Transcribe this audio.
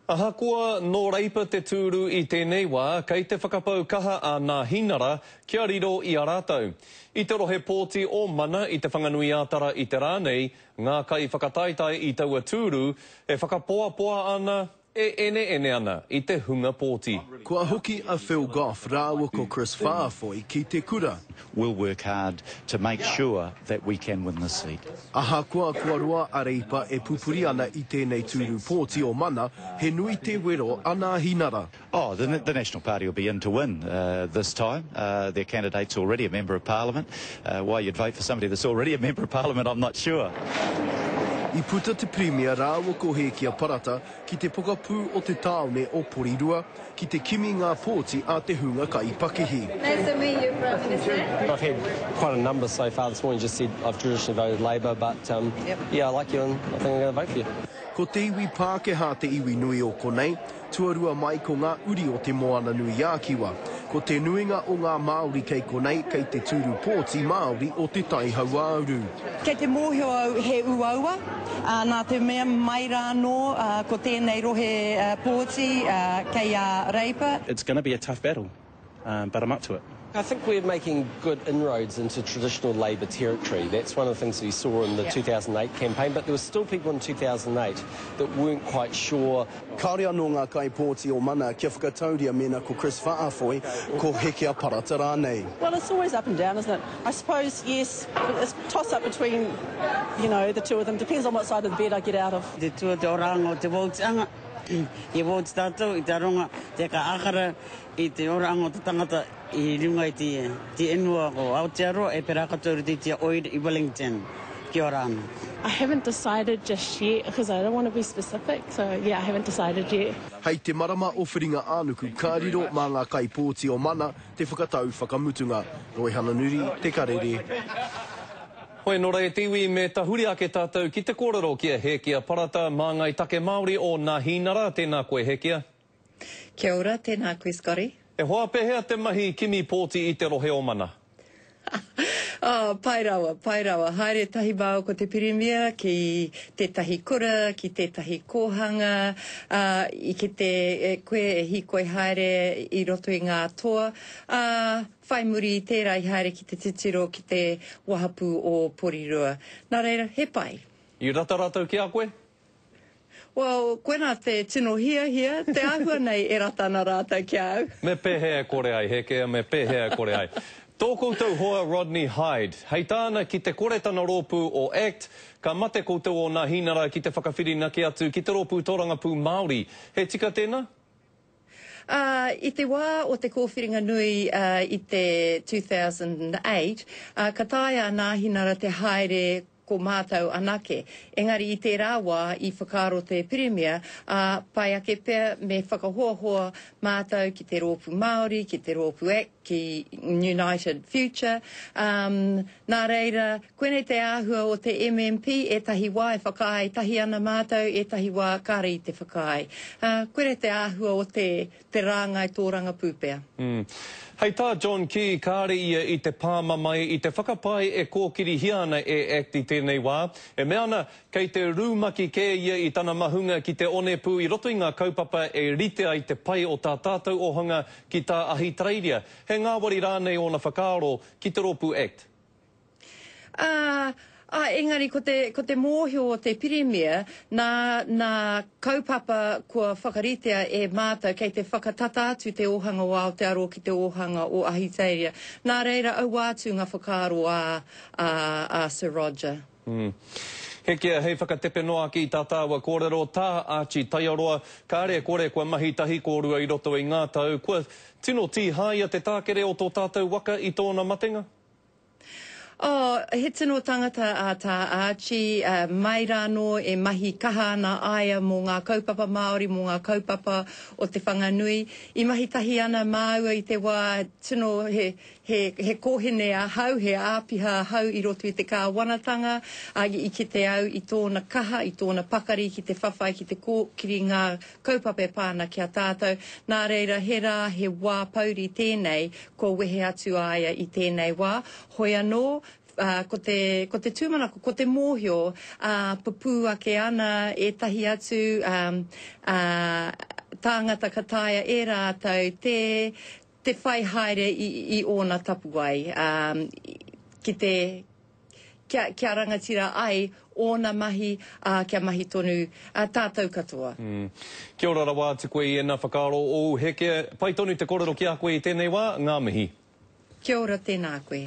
Ahakoa no reipa te tūru I tēnei wā, kei te whakapau kaha a ngā hinara kia riro I a rātou. I te rohe pōti o mana I te whanganui ātara I te rānei, ngā kai whakataitai I taua tūru e whakapoa ana e ene ana I te hunga pōti. Kua hoki a Phil Goff rāua ko Chris Whāwhoi ki te kura. We'll work hard to make sure that we can win this seat. Ahakoa kua roa a reipa e pupuri ana I tēnei tūru pōti o mana, he nui te wero ana hinara. Oh, the National Party will be in to win this time. Their candidate's already a Member of Parliament. Why you'd vote for somebody that's already a Member of Parliament, I'm not sure. I puta te Premier rāua ko he kia parata ki te pokapū o te tāone o Porirua, ki te kimi ngā pōti a te hunga ka I Pakihi. Nice to meet you, Prime Minister. I've had quite a number so far this morning. Just said I've traditionally voted Labor, but yeah, I like you and I think I'm going to vote for you. Ko te iwi Pākehā te iwi nui o konei, tuarua mai ko ngā uri o te moana nui Ākiwa. Ko te nuinga o ngā Māori kei konei kei te tūru pōti Māori o te Taihauāuru. Kei te mōhio au he uaua, nā te mea mai rāno ko tēnei rohe pōti kei a reipa. It's going to be a tough battle, but I'm up to it. I think we're making good inroads into traditional Labor territory. That's one of the things we saw in the 2008 campaign, but there were still people in 2008 that weren't quite sure. Kāre anō ngā kai pōti o mana kia whakatauria mena ko Chris Whāwhoi ko he kia parata rānei. Well, it's always up and down, isn't it? I suppose, yes, it's a toss-up between, the two of them. Depends on what side of the bed I get out of. Te tua te orango te wōtanga. I wōt tātou I te ronga te ka akara I te orango te tangata I runga I te enua ko Aotearoa e perakatoru te oid I Wellington. Kia ora ana. I haven't decided just yet because I don't want to be specific. So yeah, I haven't decided yet. Hei te marama o whiringa ānuku kāriro mā ngā kai pōti o mana te whakatau whakamutunga. Roi Hananuri, Te Karere. Hoi no rei tiwi me tahuri ake tātou ki te kōrero kia he kia parata mā ngai take Māori o ngā hinara, tēnā koe he kia. Kia ora, tēnā koe Scotty. E hoa pehea te mahi kimi pōti I te rohe o mana. Pai rawa. Haere tahi bao ko te Premier ki tētahi kura, ki tētahi kōhanga, I ki te koe e hikoi haere I roto I ngā toa. Whai muri I tērā I haere ki te titiro ki te wahapū o Porirua. Nā reira, he pai. I rata ki a koe? Well, koe nā te tino hia, te ahua nei e rata nā rātou ki au. Me pehea kore ai, he kia me pehea kore ai. Tō koutou hoa Rodney Hyde. Hei tāna ki te koretana rōpū o ACT, ka mate koutou o ngā hinara ki te whakawhiringa ki atu ki te rōpū tōrangapū Māori. He tika tēnā? I te wā o te kōwhiringa nui I te 2008, ka taia ngā hinara te haere ko mātou anake. Engari I te rāwā I whakaro te Premier, pai ake pēr me whakahoahoa mātou ki te rōpū Māori, ki te rōpū ACT, ki United Future. Nā reira, koenei te āhua o te MMP, e tahi wā e whakaai, tahi ana mātou, e tahi wā kare I te whakaai. Koenei te āhua o te rāngai tōranga pūpea. Hei tā John Key, kāre ia I te pāma mai I te whakapai e kōkiri hiana e ACT I tēnei wā. E mea ana, kei te rūmaki kē ia I tana mahunga ki te onepū I roto I ngā kaupapa e rite ai te pai o tā tātou ohanga ki tā ahi treiria. He ngāwari rānei o na whakaaro ki te rōpū ACT? Engari, ko te mōhio o te Premier, nā kaupapa kua whakaritea e mātou kei te whakatata atu te ohanga o Aotearoa ki te ohanga o Ahitereiria. Nā reira, au atu ngā whakaaro a Sir Roger. He kia hei whakatepe noa ki tā tāua kōrero tā Archie Taiaroa. Kāre kore kua mahi tahi kōrua I roto I ngā tau. Kua tino tīhaia te tākere o tō tātou waka I tōna matenga? He tino tangata a tā Archie, mai rāno e mahi kaha ana aia mō ngā kaupapa Māori, mō ngā kaupapa o te whanganui. I mahi tahi ana māua I te wā tino he kōhene a hau, he āpiha hau I roto I te kāwanatanga, I ki te au I tōna kaha, I tōna pakari, ki te whawhai, ki te kōkiri ngā kaupapa e pāna ki a tātou. Nā reira, he rā, he wā pauri tēnei, ko wehe atu aia I tēnei wā. Hoi anō, ko te tūmanako, ko te mōhio, papu ake ana e tahi atu tāngata kataia e rātou te whai haere i ōna tapuai. Kia rangatira ai, ōna mahi, kia mahi tonu, tātou katoa. Kia ora rawa te koe i ena whakaaro o heke. Pai tonu te korero ki a koe i tēnei wā, ngā mihi. Kia ora tēnā koe.